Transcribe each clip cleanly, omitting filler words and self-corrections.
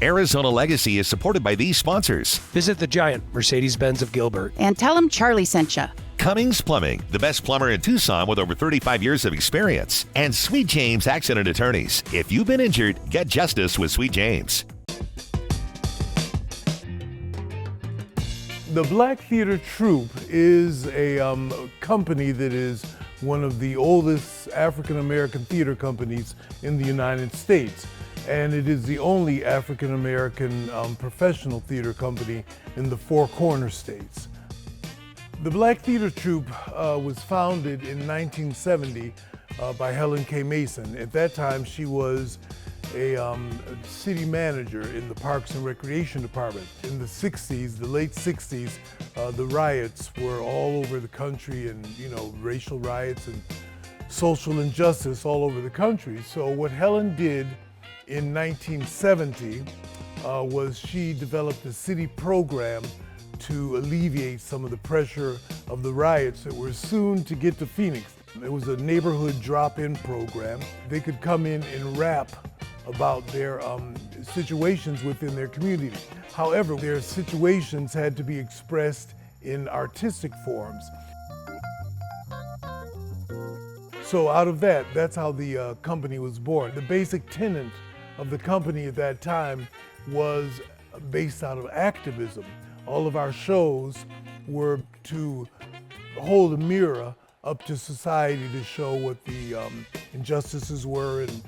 Arizona Legacy is supported by these sponsors. Visit the giant Mercedes-Benz of Gilbert. And tell them Charlie sent you. Cummings Plumbing, the best plumber in Tucson with over 35 years of experience. And Sweet James Accident Attorneys. If you've been injured, get justice with Sweet James. The Black Theater Troupe is a company that is one of the oldest African-American theater companies in the United States. And it is the only African-American professional theater company in the Four Corner states. The Black Theater Troupe was founded in 1970 by Helen K. Mason. At that time, she was a city manager in the Parks and Recreation Department. In the 60s, the late 60s, the riots were all over the country, and racial riots and social injustice all over the country. So what Helen did in 1970 was she developed a city program to alleviate some of the pressure of the riots that were soon to get to Phoenix. It was a neighborhood drop-in program. They could come in and rap about their situations within their community. However, their situations had to be expressed in artistic forms. So out of that's how the company was born. The basic tenet of the company at that time was based out of activism. All of our shows were to hold a mirror up to society to show what the injustices were and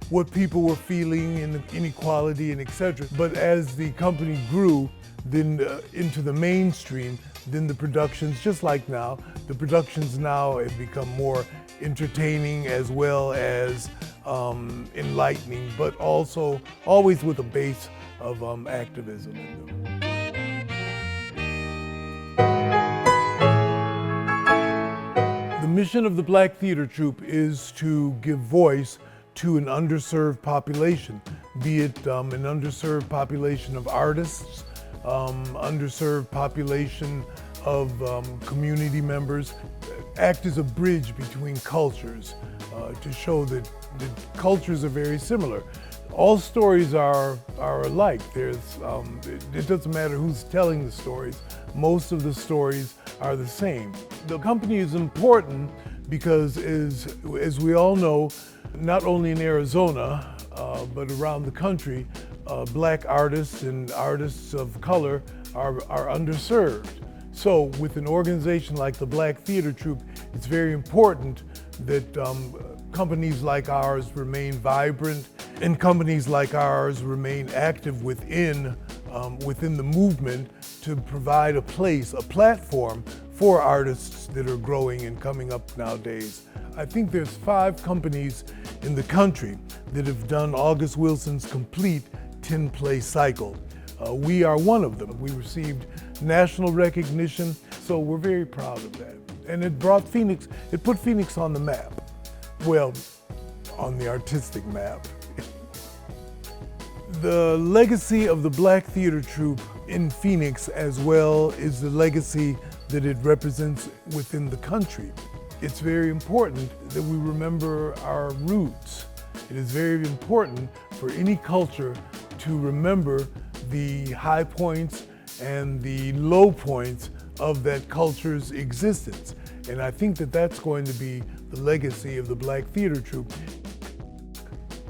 what people were feeling and inequality and etc. But as the company grew then into the mainstream, then the productions, just like now, the productions now have become more entertaining as well as enlightening, but also always with a base of activism in them. The mission of the Black Theater Troupe is to give voice to an underserved population, be it an underserved population of artists, underserved population of community members, act as a bridge between cultures to show that the cultures are very similar. All stories are alike. It doesn't matter who's telling the stories. Most of the stories are the same. The company is important because, as we all know, not only in Arizona, but around the country, Black artists and artists of color are underserved. So with an organization like the Black Theater Troupe, it's very important that companies like ours remain vibrant and companies like ours remain active within the movement to provide a platform for artists that are growing and coming up nowadays. I think there's 5 companies in the country that have done August Wilson's complete 10-play cycle. We are one of them. We received national recognition, so we're very proud of that. And it put Phoenix on the map. Well, on the artistic map. The legacy of the Black Theater Troupe in Phoenix as well is the legacy that it represents within the country. It's very important that we remember our roots. It is very important for any culture to remember the high points and the low points of that culture's existence. And I think that that's going to be the legacy of the Black Theater Troupe.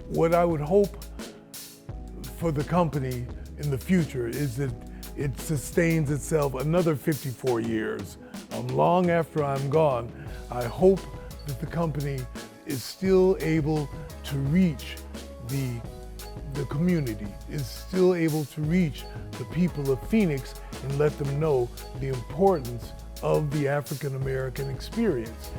What I would hope for the company in the future is that it sustains itself another 54 years. Long after I'm gone, I hope that the company is still able to reach the community, is still able to reach the people of Phoenix and let them know the importance of the African American experience.